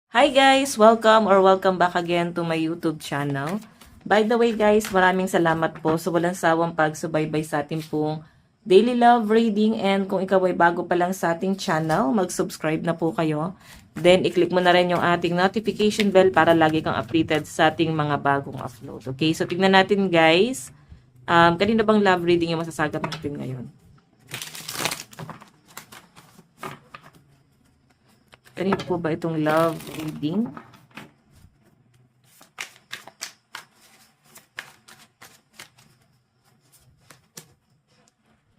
Hi guys! Welcome back again to my YouTube channel. By the way guys, maraming salamat po sa walang sawang pagsubaybay sa ating pong daily love reading, and kung ikaw ay bago pa lang sa ating channel, mag-subscribe na po kayo. Then, i-click mo na rin yung ating notification bell para lagi kang updated sa ating mga bagong upload. Okay, so tignan natin guys. Kanina bang love reading yung masasagap natin ngayon? Kanina po ba itong love reading?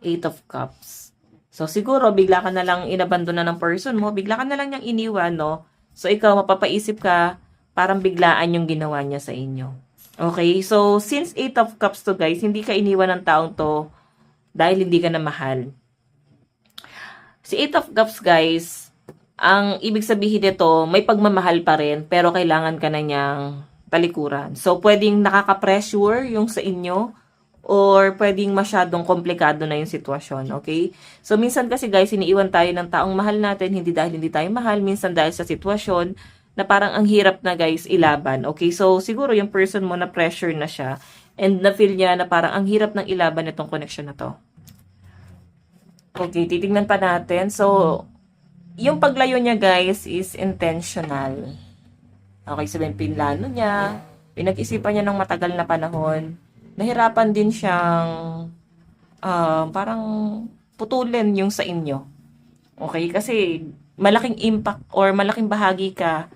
Eight of Cups. So, siguro, bigla ka na lang inabandona ng person mo. Bigla ka na lang niyang iniwan, no? So, ikaw, mapapaisip ka, parang biglaan yung ginawa niya sa inyo. Okay? So, since Eight of Cups to, guys, hindi ka iniwan ng taong to dahil hindi ka na mahal. Si Eight of Cups, guys, ang ibig sabihin nito, may pagmamahal pa rin, pero kailangan ka na niyang talikuran. So, pwedeng nakaka-pressure yung sa inyo, or pwedeng masyadong komplikado na yung sitwasyon, okay? So, minsan kasi guys, iniiwan tayo ng taong mahal natin, hindi dahil hindi tayo mahal, minsan dahil sa sitwasyon na parang ang hirap na guys ilaban, okay? So, siguro yung person mo na pressure na siya, and na-feel niya na parang ang hirap ng ilaban itong connection na to. Okay, titingnan pa natin. So, yung paglayo niya guys is intentional. Okay, sabihin pinlano niya, pinag-isipan niya ng matagal na panahon. Nahirapan din siyang parang putulin yung sa inyo. Okay, kasi malaking impact or malaking bahagi ka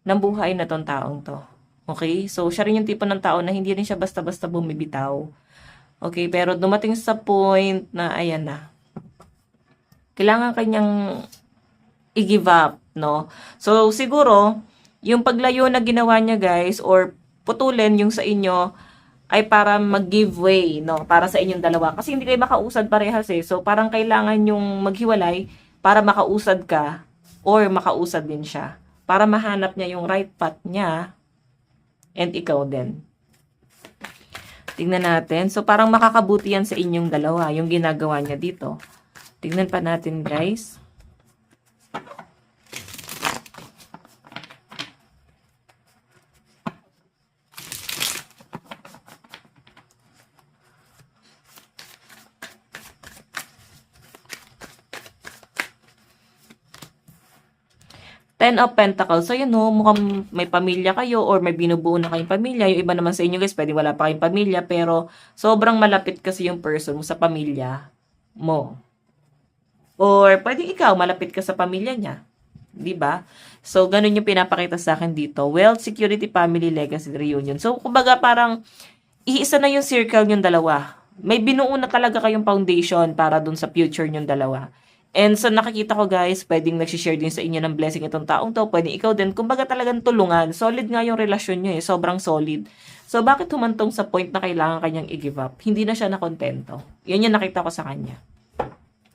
ng buhay na tong taong to. Okay, so siya rin yung tipo ng tao na hindi rin siya basta-basta bumibitaw. Okay, pero dumating sa point na ayan na. Kailangan kanyang i-give up, no? So, siguro, yung paglayo na ginawa niya, guys, or putulin yung sa inyo, ay para mag-give way, no? Para sa inyong dalawa. Kasi hindi kayo makausad parehas, eh. So, parang kailangan yung maghiwalay para makausad ka, or makausad din siya. Para mahanap niya yung right path niya, and ikaw din. Tingnan natin. So, parang makakabuti yan sa inyong dalawa, yung ginagawa niya dito. Tingnan pa natin, guys. Ten of Pentacles. So, yun, no, mukhang may pamilya kayo or may binubuo na kayong pamilya. Yung iba naman sa inyo, guys, pwede wala pa kayong pamilya, pero sobrang malapit kasi yung person mo sa pamilya mo. Or pwede ikaw, malapit ka sa pamilya niya. 'Di ba? So, ganun yung pinapakita sa akin dito. Wealth, security, family, legacy, reunion. So, kumbaga parang iisa na yung circle yung dalawa. May binuo na talaga kayong foundation para dun sa future yung dalawa. And so, nakikita ko guys, pwedeng nagsishare din sa inyo ng blessing itong taong to. Pwedeng ikaw din. Kumbaga talagang tulungan. Solid nga yung relasyon nyo eh. Sobrang solid. So, bakit humantong sa point na kailangan kanyang i-give up? Hindi na siya nakontento. Yan yung nakita ko sa kanya.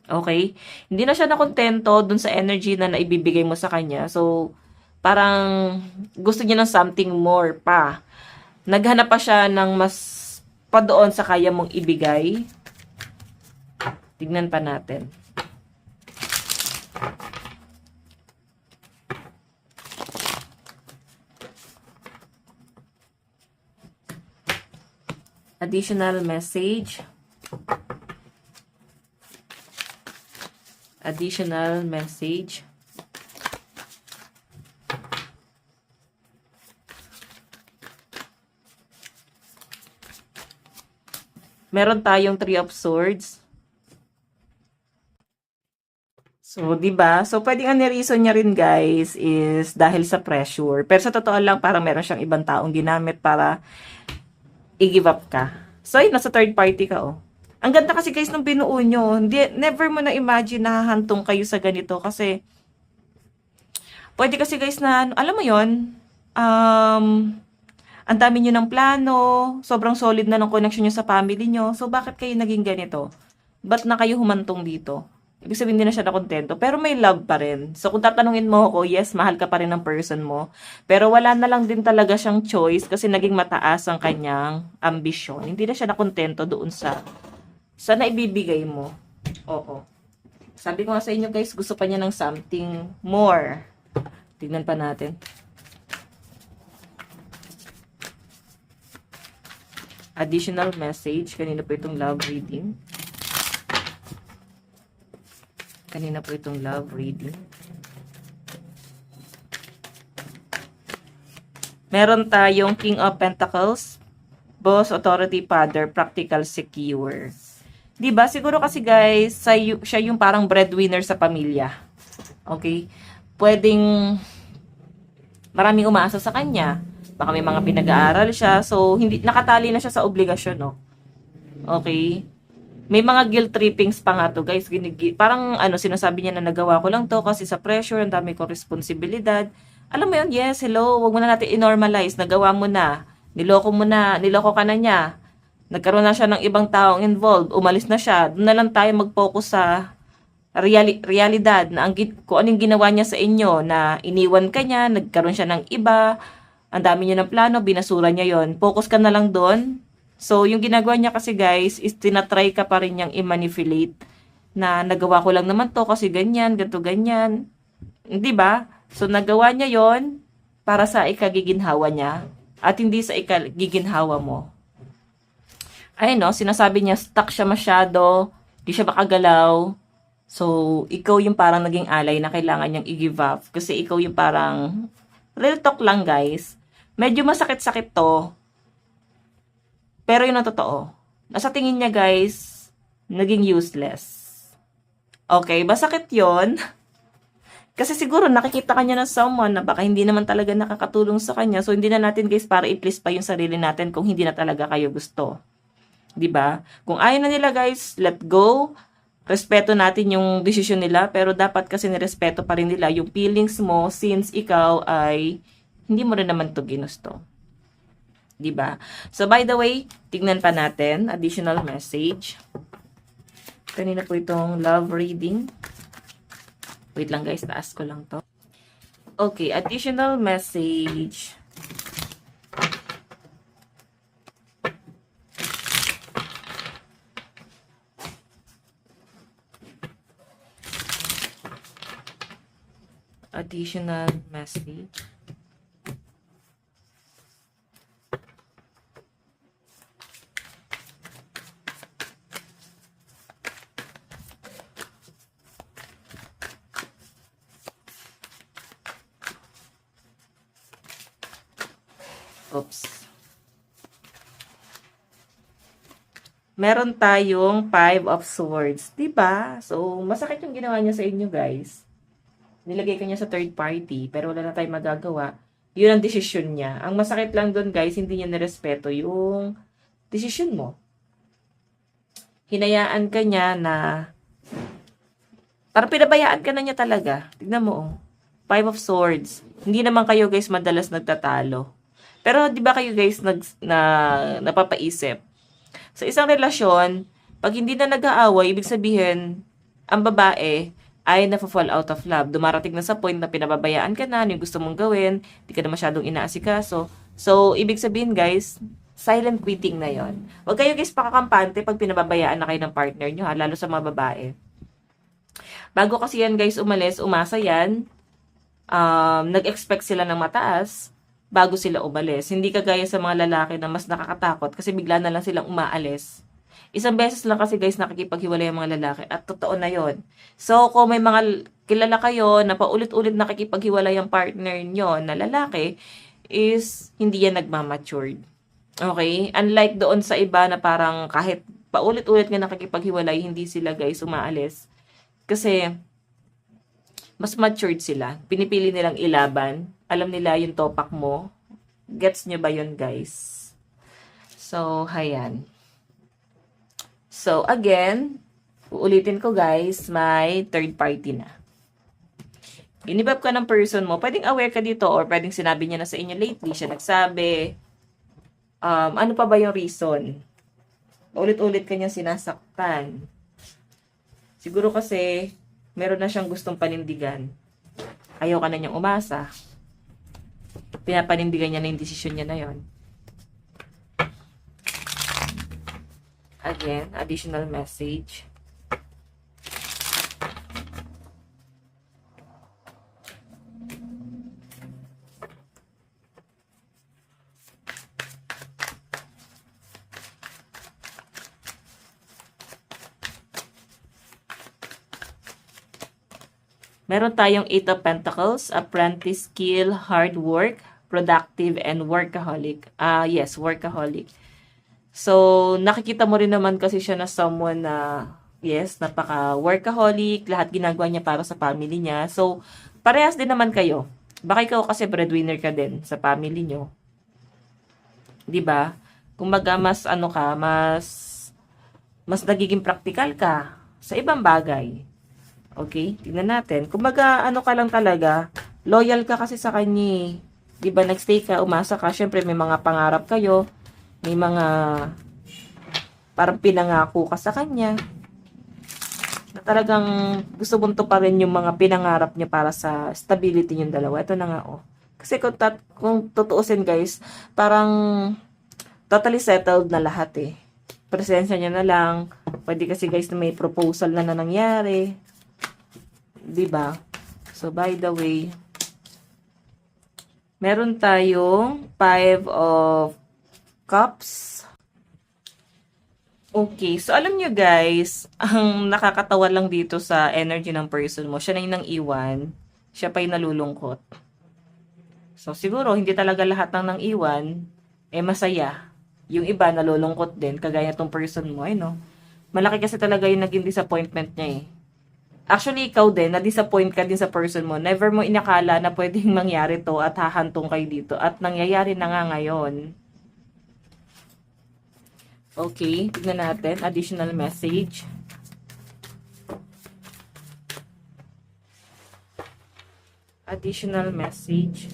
Okay? Hindi na siya nakontento dun sa energy na naibibigay mo sa kanya. So, parang gusto niya ng something more pa. Naghanap pa siya ng mas pa doon sa kaya mong ibigay. Tignan pa natin. Additional message. Additional message. Meron tayong Three of Swords. So, 'di ba? So, pwedeng ang reason niya rin, guys, is dahil sa pressure. Pero sa totoo lang, parang meron siyang ibang taong ginamit para i-give up ka. So, ayun, nasa third party ka, oh. Ang ganda kasi, guys, nung binuo nyo. Never mo na imagine na hahantong kayo sa ganito. Kasi, pwede kasi, guys, na, alam mo yon ang dami nyo ng plano, sobrang solid na ng connection nyo sa family nyo. So, bakit kayo naging ganito? Ba't na kayo humantong dito? Ibig sabihin, hindi na siya nakontento. Pero may love pa rin. So, kung tatanungin mo ako, yes, mahal ka pa rin ng person mo. Pero wala na lang din talaga siyang choice kasi naging mataas ang kanyang ambisyon. Hindi na siya nakontento doon sa naibibigay mo. Oo. Sabi ko nga sa inyo guys, gusto pa niya ng something more. Tignan pa natin. Additional message. Kanina po itong love reading. Kanina po itong love reading. Meron tayong King of Pentacles, Boss, Authority, Father, Practical, Secure. Diba? Siguro kasi guys, siya yung parang breadwinner sa pamilya. Okay? Pwedeng maraming umaasa sa kanya. Baka may mga pinag-aaral siya. So, hindi nakatali na siya sa obligasyon, no? Okay? May mga guilt trippings pa nga to, guys. Parang sinasabi niya na nagawa ko lang to kasi sa pressure, ang dami kong responsibilidad. Alam mo yun, yes, hello, wag mo na natin i-normalize. Nagawa mo na. Niloko ka na niya. Nagkaroon na siya ng ibang taong involved. Umalis na siya. Doon na lang tayo mag-focus sa realidad na kung anong ginawa niya sa inyo, na iniwan ka niya, nagkaroon siya ng iba, ang dami niya ng plano, binasura niya yon. Focus ka na lang doon. So, yung ginagawa niya kasi guys, is tinatry ka pa rin niyang i-manipulate na nagawa ko lang naman to kasi ganyan, ganto ganyan. Di ba? So, nagawa niya yon para sa ikagiginhawa niya at hindi sa ikagiginhawa mo. Ayun no, sinasabi niya, stuck siya masyado, di siya makagalaw. So, ikaw yung parang naging alay na kailangan niyang i-give up. Kasi ikaw yung parang, real talk lang guys, medyo masakit-sakit to. Pero yun ang totoo. Nasa tingin niya guys, naging useless. Okay, masakit yun. Kasi siguro nakikita kanya ng someone na baka hindi naman talaga nakakatulong sa kanya. So, hindi na natin guys para i-please pa yung sarili natin kung hindi na talaga kayo gusto. 'Di ba? Kung ayaw na nila guys, let go. Respeto natin yung desisyon nila, pero dapat kasi nirespeto pa rin nila yung feelings mo since ikaw ay hindi mo rin naman to ginusto. 'Di ba? So by the way, tignan pa natin additional message. Kanina po itong love reading. Wait lang guys, taas ko lang to. Okay, additional message. Additional message. Oops. Meron tayong 5 of Swords. Diba? So, masakit yung ginawa niya sa inyo, guys. Nilagay ka niya sa third party, pero wala na tayong magagawa. Yun ang desisyon niya. Ang masakit lang doon, guys, hindi niya nirespeto yung desisyon mo. Hinayaan ka niya na parang pinabayaan ka na niya talaga. Tignan mo, oh. 5 of Swords. Hindi naman kayo, guys, madalas nagtatalo. Pero, di ba kayo, guys, napapaisip? Sa isang relasyon, pag hindi na nag-aaway, ibig sabihin, ang babae ay na-fall out of love. Dumarating na sa point na pinababayaan ka na, yung gusto mong gawin, di ka na masyadong inaasikaso. So, ibig sabihin, guys, silent quitting na yon. Huwag kayo, guys, pakakampante pag pinababayaan na kayo ng partner nyo, ha? Lalo sa mga babae. Bago kasi yan, guys, umalis, umasa yan, nag-expect sila ng mataas, bago sila umalis. Hindi kagaya sa mga lalaki na mas nakakatakot kasi bigla na lang silang umaalis. Isang beses lang kasi guys nakikipaghiwalay ang mga lalaki at totoo na yon. So kung may mga kilala kayo na paulit-ulit nakikipaghiwalay ang partner nyo na lalaki, is hindi yan nagmamatured. Okay? Unlike doon sa iba na parang kahit paulit-ulit nga nakikipaghiwalay, hindi sila guys umaalis. Kasi mas matured sila. Pinipili nilang ilaban. Alam nila yung topak mo. Gets nyo ba yun, guys? So, hayan. So, again, uulitin ko, guys, may third party na. Inibab ka ng person mo. Pwedeng aware ka dito or pwedeng sinabi niya na sa inyo lately. Siya nagsabi, ano pa ba yung reason? Ulit-ulit kanyang sinasaktan. Siguro kasi, meron na siyang gustong panindigan. Ayaw ka na niyang umasa. Pinapanindigan niya na yung desisyon niya na yon. Again, additional message. Meron tayong Eight of Pentacles, apprentice, skill, hard work, productive, and workaholic. Yes, workaholic. So, nakikita mo rin naman kasi siya na someone na, yes, napaka-workaholic, lahat ginagawa niya para sa family niya. So, parehas din naman kayo. Baka ikaw kasi breadwinner ka din sa family nyo. 'Di ba? Kumbaga mas ano ka, mas nagiging practical ka sa ibang bagay. Okay? Tingnan natin. Kumbaga ano ka lang talaga, loyal ka kasi sa kanya. 'Di ba? Nagstay ka, umasa ka, syempre may mga pangarap kayo, may mga parang pinangako ka sa kanya na talagang gusto mong tuparin yung mga pinangarap niya para sa stability yung dalawa. Ito na nga, oh. Kasi kung tutuusin, guys, parang totally settled na lahat, eh. Presensya niya na lang. Pwede kasi, guys, na may proposal na nangyari. 'Di ba? So, by the way, meron tayong 5 of Cups. Okay, so alam nyo guys, ang nakakatawa lang dito sa energy ng person mo, siya na yung nang iwan, siya pa yung nalulungkot. So siguro, hindi talaga lahat ng nang iwan, masaya. Yung iba, nalulungkot din, kagaya tong person mo, no? Malaki kasi talaga yung naging disappointment niya, eh. Actually, ikaw din, na-disappoint ka din sa person mo. Never mo inakala na pwedeng mangyari to at hahantong kayo dito. At nangyayari na nga ngayon. Okay, tignan natin. Additional message. Additional message.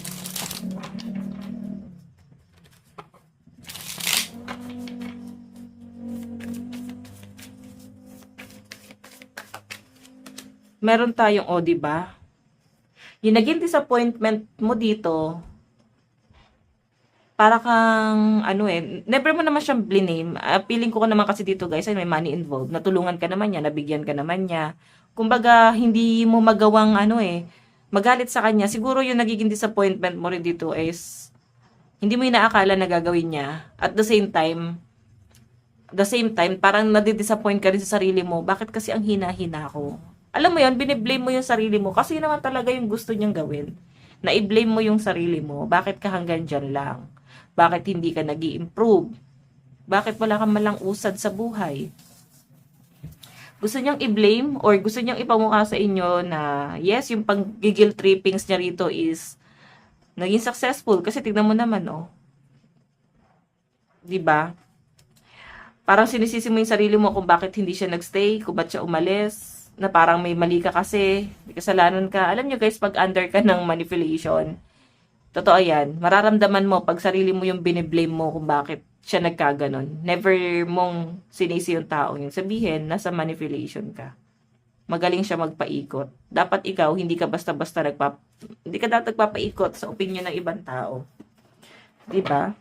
Meron tayong, diba? Yung naging disappointment mo dito, para kang, never mo naman siyang blame. Feeling ko naman kasi dito, guys, ay may money involved. Natulungan ka naman niya, nabigyan ka naman niya. Kumbaga, hindi mo magawang, magalit sa kanya. Siguro yung nagiging disappointment mo rin dito is, hindi mo inaakala na gagawin niya. At the same time, parang nadidisappoint ka rin sa sarili mo. Bakit kasi ang hina-hina ko? Alam mo yan, biniblame mo yung sarili mo. Kasi yun naman talaga yung gusto niyang gawin. Na i-blame mo yung sarili mo. Bakit ka hanggang dyan lang? Bakit hindi ka nag-i-improve? Bakit wala kang malang usad sa buhay? Gusto niyang i-blame or gusto niyang ipamukha sa inyo na yes, yung pag-guilt trippings niya rito is naging successful. Kasi tignan mo naman, oh. 'Di ba? Parang sinisisi mo yung sarili mo kung bakit hindi siya nagstay, kung ba't siya umalis, na parang may mali ka kasi, may kasalanan ka. Alam niyo guys, pag under ka ng manipulation, totoo yan, mararamdaman mo pag sarili mo yung biniblame mo kung bakit siya nagkaganon. Never mong sinisi yung tao yun. Sabihin, nasa manipulation ka. Magaling siya magpaikot. Dapat ikaw, hindi ka basta-basta hindi ka dapat nagpapaikot sa opinion ng ibang tao. Diba?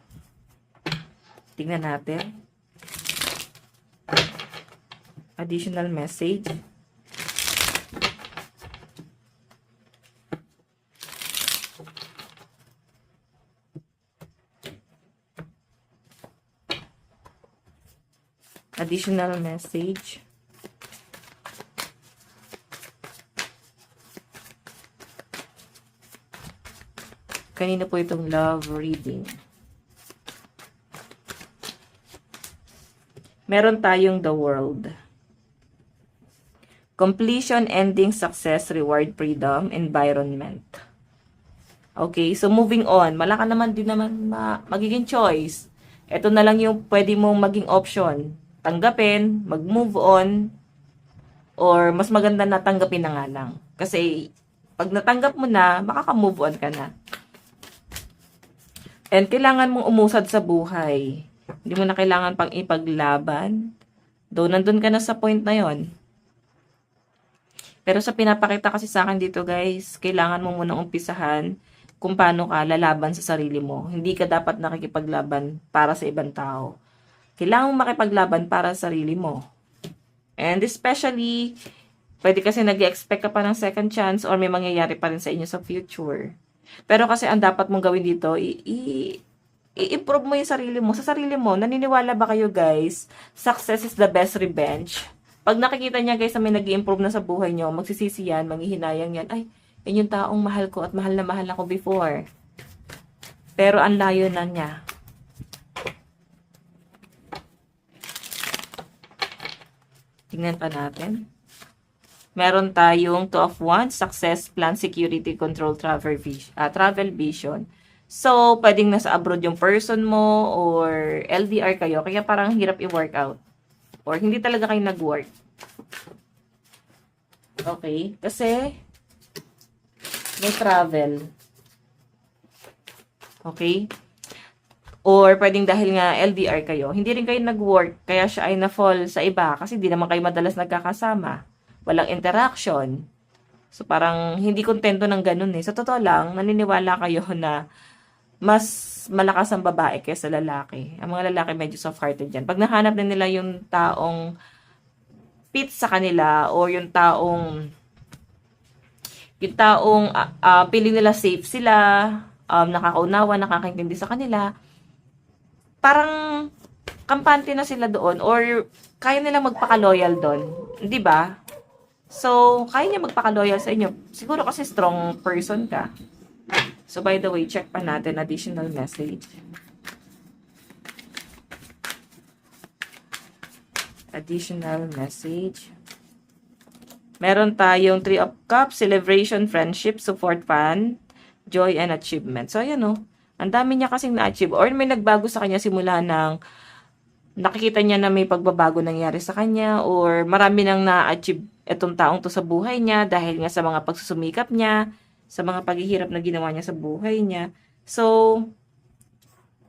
Tingnan natin. Additional message. Additional message. Kanina po itong love reading. Meron tayong the world. Completion, ending, success, reward, freedom, environment. Okay, so moving on. Wala ka naman din naman magiging choice. Ito na lang yung pwede mong maging option. Tanggapin, mag-move on, or mas maganda na tanggapin na nga lang. Kasi, pag natanggap mo na, makaka-move on ka na. And kailangan mong umusad sa buhay. Hindi mo na kailangan pang ipaglaban. Though, nandun ka na sa point na yon. Pero sa pinapakita kasi sa akin dito guys, kailangan mo munang umpisahan kung paano ka lalaban sa sarili mo. Hindi ka dapat nakikipaglaban para sa ibang tao. Kailangan mo makipaglaban para sa sarili mo. And especially, pwede kasi nag-expect ka pa ng second chance or may mangyayari pa rin sa inyo sa future. Pero kasi ang dapat mong gawin dito, i-improve mo yung sarili mo. Sa sarili mo, naniniwala ba kayo guys, success is the best revenge? Pag nakikita niya guys na may nag-i-improve na sa buhay niyo, magsisisi yan, manghihinayang yan, ay, yan yung taong mahal ko at mahal na mahal ako before. Pero ang layo na niya. Tingnan pa natin. Meron tayong Two of Wands, Success, Plan, Security, Control, Travel Vision. So, pwedeng nasa abroad yung person mo or LDR kayo. Kaya parang hirap i-workout. Or hindi talaga kayo nag-work. Okay? Kasi, may travel. Okay? Or pwedeng dahil nga LDR kayo, hindi rin kayo nag-work, kaya siya ay na-fall sa iba kasi di naman kayo madalas nagkakasama. Walang interaction. So parang hindi kontento ng ganun eh. Sa totoo lang, naniniwala kayo na mas malakas ang babae kaysa lalaki. Ang mga lalaki medyo soft-hearted dyan. Pag nahanap na nila yung taong fit sa kanila o yung taong feeling nila safe sila, nakakaunawa, nakakaintindi sa kanila, parang kampante na sila doon or kaya nila magpaka-loyal doon. 'Di ba? So, kaya niya magpaka-loyal sa inyo. Siguro kasi strong person ka. So, by the way, check pa natin additional message. Additional message. Meron tayong Three of Cups, Celebration, Friendship, Support, Fun, Joy, and Achievement. So, ayan o. Ang dami niya kasing na-achieve. Or may nagbago sa kanya simula ng nakikita niya na may pagbabago nangyari sa kanya. Or marami nang na-achieve itong taong to sa buhay niya dahil nga sa mga pagsusumikap niya, sa mga paghihirap na ginawa niya sa buhay niya. So,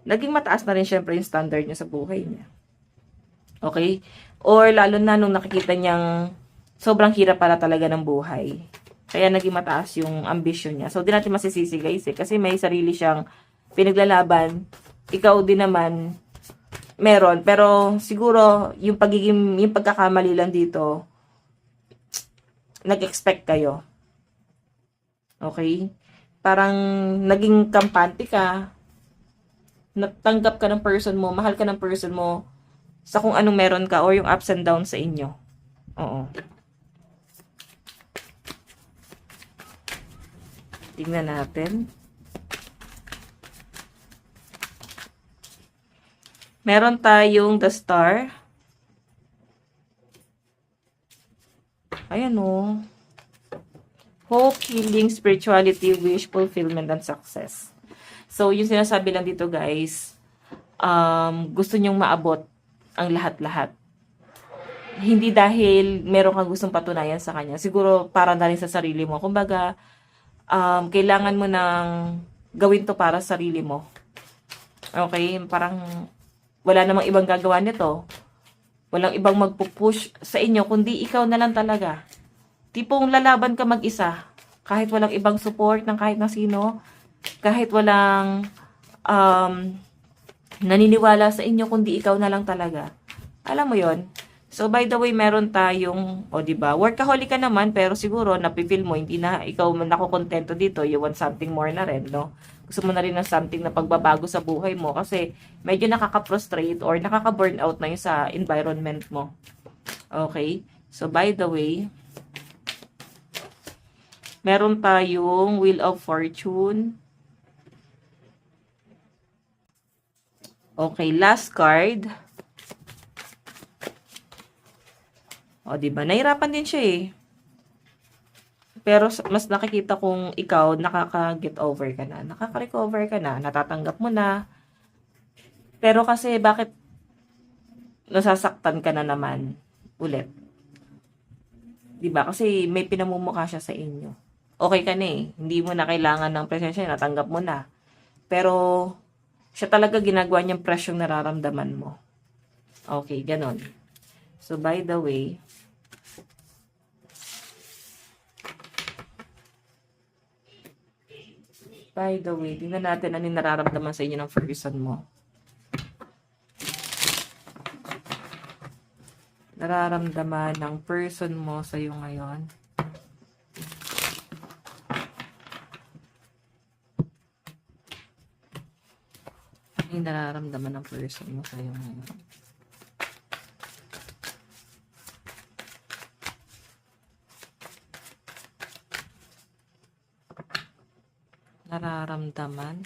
naging mataas na rin syempre yung standard niya sa buhay niya. Okay? Or lalo na nung nakikita niyang sobrang hirap pala talaga ng buhay. Kaya naging mataas yung ambition niya. So, di natin masisisi guys eh. Kasi may sarili siyang pinaglalaban. Ikaw din naman meron. Pero siguro yung pagkakamali lang dito, nag-expect kayo. Okay? Parang naging kampante ka. Natanggap ka ng person mo. Mahal ka ng person mo sa kung anong meron ka or yung ups and downs sa inyo. Oo. Tingnan natin. Meron tayong the star. Ayan o. Hope, healing, spirituality, wish, fulfillment, and success. So, yung sinasabi lang dito guys, gusto nyong maabot ang lahat-lahat. Hindi dahil meron kang gustong patunayan sa kanya. Siguro para na rin sa sarili mo. Kumbaga, kailangan mo nang gawin to para sa sarili mo. Okay? Parang wala namang ibang gagawa nito. Walang ibang magpupush sa inyo, kundi ikaw na lang talaga. Tipong lalaban ka mag-isa. Kahit walang ibang support ng kahit na sino. Kahit walang naniniwala sa inyo, kundi ikaw na lang talaga. Alam mo yon. So, by the way, meron tayong, diba, workaholic ka naman, pero siguro, napipil mo, hindi na, ikaw nakukontento dito, you want something more na rin, no? Gusto mo na rin ng something na pagbabago sa buhay mo, kasi medyo nakaka-frustrate or nakaka-burnout na yun sa environment mo. Okay? So, by the way, meron tayong Wheel of Fortune. Okay, last card. Diba? Nahirapan din siya eh. Pero mas nakikita kong ikaw, nakaka-get over ka na. Nakaka-recover ka na. Natatanggap mo na. Pero kasi, bakit nasasaktan ka na naman ulit? Diba? Kasi may pinamumukha siya sa inyo. Okay ka na eh. Hindi mo na kailangan ng presensya. Natanggap mo na. Pero, siya talaga ginagawa niyang presyong nararamdaman mo. Okay, ganon. So, by the way, tingnan natin ano yung nararamdaman sa inyo ng person mo. Nararamdaman ng person mo sa iyo ngayon. Ano yung nararamdaman ng person mo sa iyo ngayon? nararamdaman.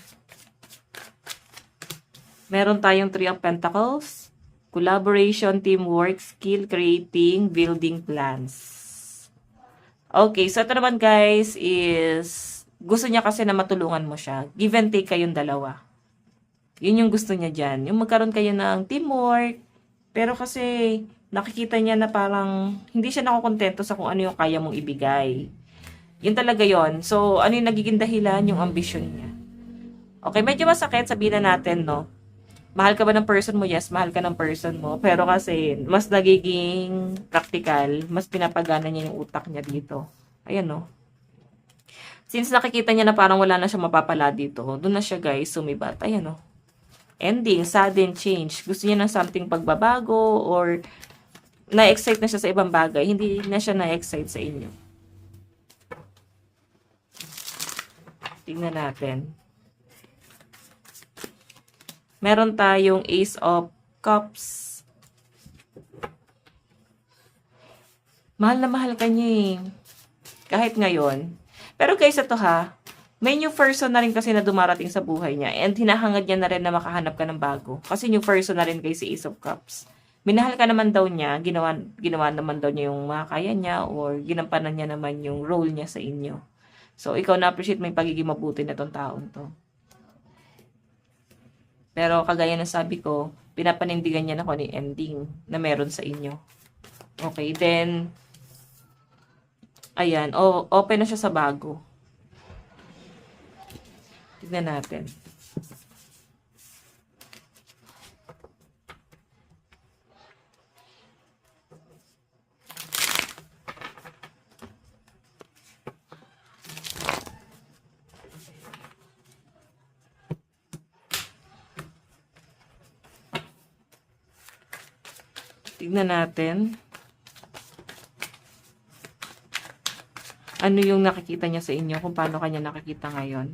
Meron tayong Three of Pentacles. Collaboration, teamwork, skill, creating, building plans. Okay, so ito naman guys is gusto niya kasi na matulungan mo siya. Give and take kayong dalawa. Yun yung gusto niya dyan. Yung magkaroon kayo ng teamwork. Pero kasi nakikita niya na parang hindi siya nakokontento sa kung ano yung kaya mong ibigay. Yun talaga yon. So, ano yung nagiging dahilan? Yung ambisyon niya. Okay, medyo masakit, sabihin na natin, no? Mahal ka ba ng person mo? Yes, mahal ka ng person mo. Pero kasi, mas nagiging practical, mas pinapagana niya yung utak niya dito. Ayan, no? Since nakikita niya na parang wala na siya mapapala dito, doon na siya, guys, sumibat. Ayan, no? Ending, sudden change. Gusto niya ng something pagbabago or na-excite na siya sa ibang bagay. Hindi na siya na-excite sa inyo. Tingnan natin. Meron tayong Ace of Cups. Mahal na mahal ka niya eh. Kahit ngayon. Pero guys, ito ha. May new person na rin kasi na dumarating sa buhay niya. And hinahangad niya na rin na makahanap ka ng bago. Kasi new person na rin kay si Ace of Cups. Minahal ka naman daw niya. Ginawa naman daw niya yung makakaya niya. Or ginampanan niya naman yung role niya sa inyo. So, ikaw na-appreciate mo yung pagiging mabuti na tong taon to. Pero, kagaya ng sabi ko, pinapanindigan niya na kung ano yung ending na meron sa inyo. Okay, then, ayan, open na siya sa bago. Tignan natin. Tignan natin. Ano yung nakikita niya sa inyo? Kung paano kanya nakikita ngayon.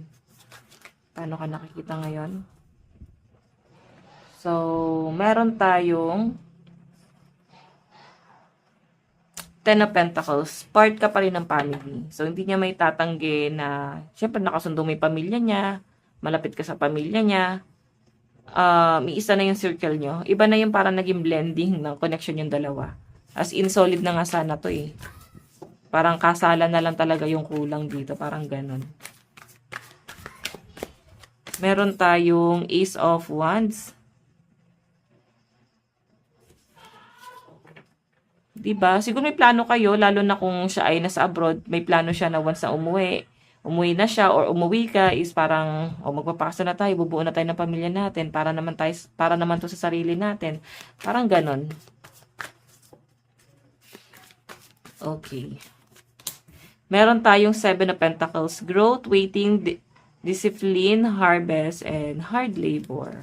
Paano ka nakikita ngayon? So, meron tayong Ten of Pentacles. Part ka pa rin ng family. So, hindi niya may tatanggi na, syempre nakasundo may pamilya niya, malapit ka sa pamilya niya, isa na yung circle nyo. Iba na yung parang naging blending ng connection yung dalawa. As in, solid na nga sana to eh. Parang kasala na lang talaga yung kulang dito. Parang ganun. Meron tayong Ace of Wands. Diba? Siguro may plano kayo, lalo na kung siya ay nasa abroad, may plano siya na once na umuwi na siya or umuwi ka is parang magpapakasal na tayo, bubuo na tayo ng pamilya natin para naman to sa sarili natin. Parang ganon. Okay. Meron tayong Seven of Pentacles, growth, waiting, discipline, harvest, and hard labor.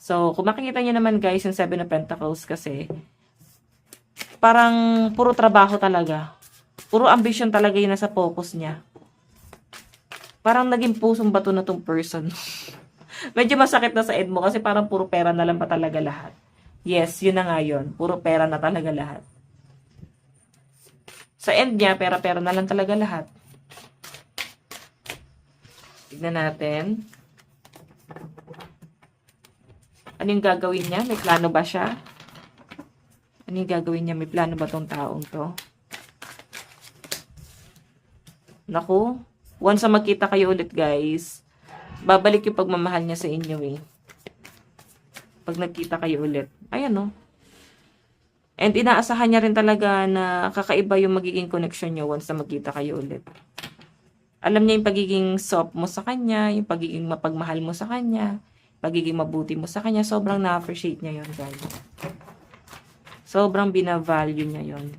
So, kung makikita niyo naman guys, yung Seven of Pentacles kasi parang puro trabaho talaga. Puro ambition talaga yun nasa focus niya. Parang naging pusong bato na tong person. Medyo masakit na sa end mo kasi parang puro pera na lang pa talaga lahat. Yes, yun na nga yun. Puro pera na talaga lahat. Sa end niya, pera-pera na lang talaga lahat. Tignan natin. Ano yung gagawin niya? May plano ba siya? Ano yung gagawin niya? May plano ba tong taong to? Naku. Once na magkita kayo ulit, guys, babalik yung pagmamahal niya sa inyo, eh. Pag nagkita kayo ulit. Ayan, no? And inaasahan niya rin talaga na kakaiba yung magiging connection niyo once na magkita kayo ulit. Alam niya yung pagiging soft mo sa kanya, yung pagiging mapagmahal mo sa kanya, pagiging mabuti mo sa kanya. Sobrang na-appreciate niya yun, guys. Sobrang binavalue niya yun.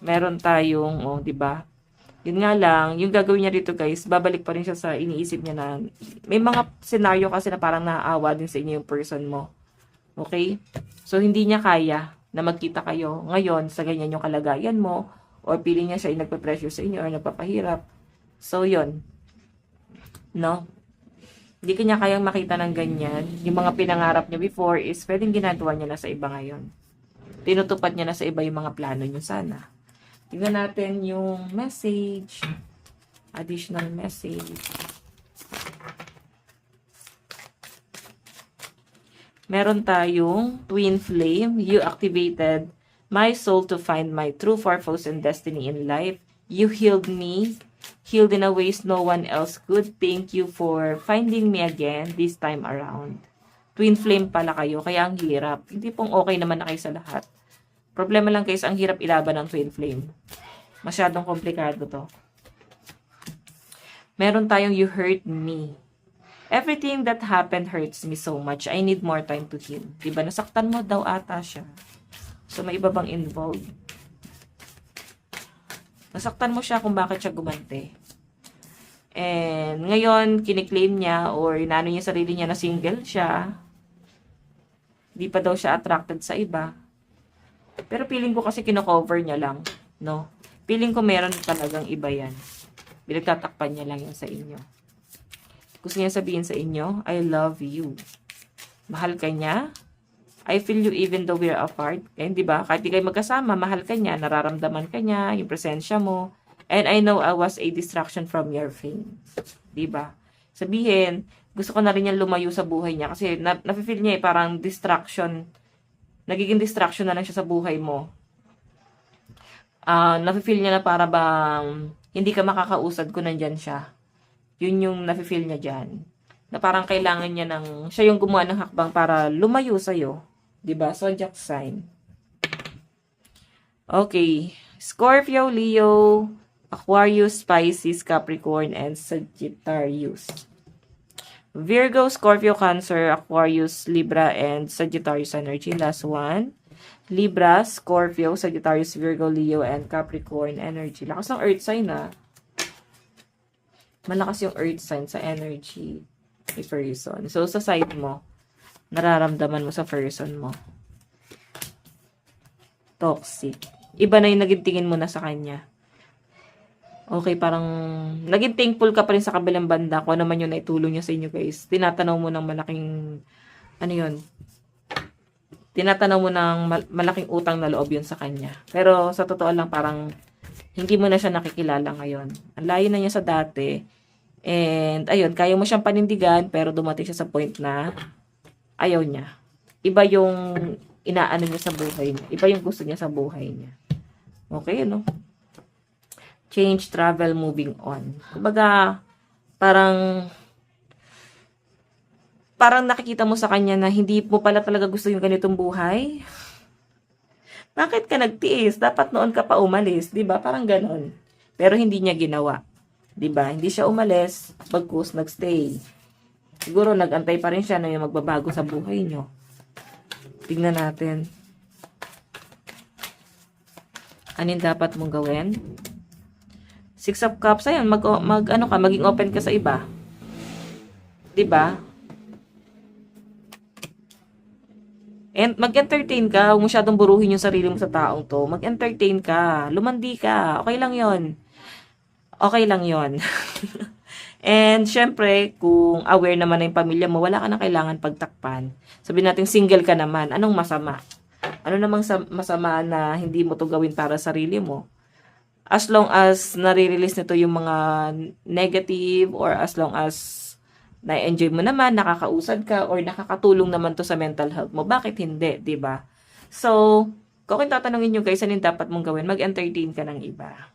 Meron tayong, di ba? Yun nga lang, yung gagawin niya dito guys, babalik pa rin siya sa iniisip niya na may mga senaryo kasi na parang naaawa din sa inyo yung person mo. Okay? So, hindi niya kaya na magkita kayo ngayon sa ganyan yung kalagayan mo or feeling niya siya yung nagpa-pressure sa inyo or nagpapahirap. So, yun. No? Hindi kanya kayang makita ng ganyan. Yung mga pinangarap niya before is pwedeng ginagawa niya na sa iba ngayon. Tinutupad niya na sa iba yung mga plano niyo sana. Tingnan natin yung message. Additional message. Meron tayong twin flame. You activated my soul to find my true purpose and destiny in life. You healed me. Healed in a ways no one else could. Thank you for finding me again this time around. Twin flame pala kayo, kaya ang hirap. Hindi pong okay naman na kayo sa lahat. Problema lang guys, ang hirap ilaban ng twin flame. Masyadong komplikado to. Meron tayong you hurt me. Everything that happened hurts me so much. I need more time to heal. Diba? Nasaktan mo daw ata siya. So, may iba bang involved? Nasaktan mo siya kung bakit siya gumante. And ngayon, kiniklaim niya or inano niya sarili niya na single siya. Di pa daw siya attracted sa iba. Pero feeling ko kasi kino-cover niya lang. No? Feeling ko meron talagang iba yan. Pinagtatakpan niya lang yan sa inyo. Gusto niya sabihin sa inyo, I love you. Mahal ka niya. I feel you even though we're apart. Eh, di ba? Kahit di kayo magkasama, mahal ka niya, nararamdaman ka niya, yung presensya mo. And I know I was a distraction from your fame. Di ba? Sabihin, gusto ko na rin yan lumayo sa buhay niya kasi nafe-feel niya parang distraction. Nagiging distraction na lang siya sa buhay mo. Nafe-feel niya na para bang hindi ka makakausad kung nandyan siya. Yun yung nafe-feel niya dyan. Na parang kailangan niya siya yung gumawa ng hakbang para lumayo sa'yo. Diba? Zodiac sign. Okay. Scorpio, Leo, Aquarius, Pisces, Capricorn, and Sagittarius. Virgo, Scorpio, Cancer, Aquarius, Libra, and Sagittarius energy. Last one. Libra, Scorpio, Sagittarius, Virgo, Leo, and Capricorn energy. Lakas ng earth sign Malakas yung earth sign sa energy ni person. So, sa side mo, nararamdaman mo sa person mo. Toxic. Iba na yung naging tingin mo na sa kanya. Okay, parang naging thankful ka pa rin sa kabilang banda kung ano man yung naitulong niya sa inyo guys. Tinatanaw mo ng malaking, tinatanaw mo ng malaking utang na loob yun sa kanya. Pero sa totoo lang parang hindi mo na siya nakikilala ngayon. Ang layo na niya sa dati. And, ayun, kaya mo siyang panindigan, pero dumating siya sa point na ayaw niya. Iba yung inaano niya sa buhay niya. Iba yung gusto niya sa buhay niya. Okay, Change, travel, moving on. Kumbaga, parang nakikita mo sa kanya na hindi mo pala talaga gusto yung ganitong buhay. Bakit ka nagtiis? Dapat noon ka pa umalis, 'di ba? Parang ganon. Pero hindi niya ginawa. 'Di ba? Hindi siya umalis, bagkus nagstay. Siguro nagantay pa rin siya na yung magbabago sa buhay niyo. Tingnan natin. Anong dapat mong gawin? Six of Cups, ayan, maging open ka sa iba. 'Di ba? And mag-entertain ka, huwag masyadong buruhin yung sarili mo sa taong to. Mag-entertain ka, lumandi ka, okay lang yon. Okay lang yon. And syempre, kung aware naman na yung pamilya mo, wala ka na kailangan pagtakpan. Sabihin natin single ka naman, anong masama? Ano namang masama na hindi mo to gawin para sa sarili mo? As long as nare-release nito yung mga negative or as long as na-enjoy mo naman, nakakausad ka, or nakakatulong naman to sa mental health mo. Bakit hindi, 'di ba? So, kung tatanungin nyo guys, anong dapat mong gawin? Mag-entertain ka ng iba.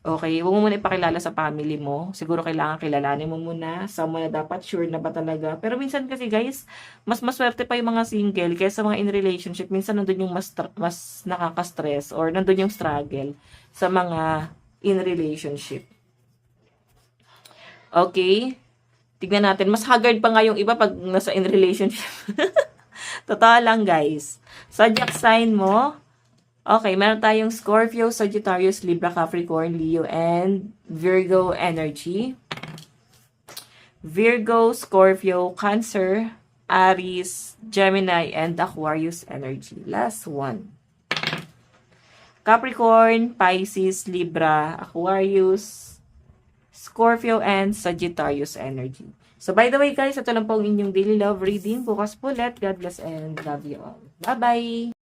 Okay, huwag mo muna ipakilala sa family mo. Siguro kailangan kilalanin mo muna. Someone na dapat sure na ba talaga. Pero minsan kasi guys, mas maswerte pa yung mga single kaysa mga in relationship. Minsan nandun yung mas nakaka-stress or nandun yung struggle sa mga in relationship. Okay? Tignan natin. Mas haggard pa nga yung iba pag nasa in relationship. Totoo lang, guys. Zodiac sign mo. Okay, meron tayong Scorpio, Sagittarius, Libra, Capricorn, Leo, and Virgo energy. Virgo, Scorpio, Cancer, Aries, Gemini, and Aquarius energy. Last one. Capricorn, Pisces, Libra, Aquarius, Scorpio, and Sagittarius energy. So, by the way guys, ito lang po ang inyong daily love reading. Bukas po ulit. God bless and love you all. Bye-bye!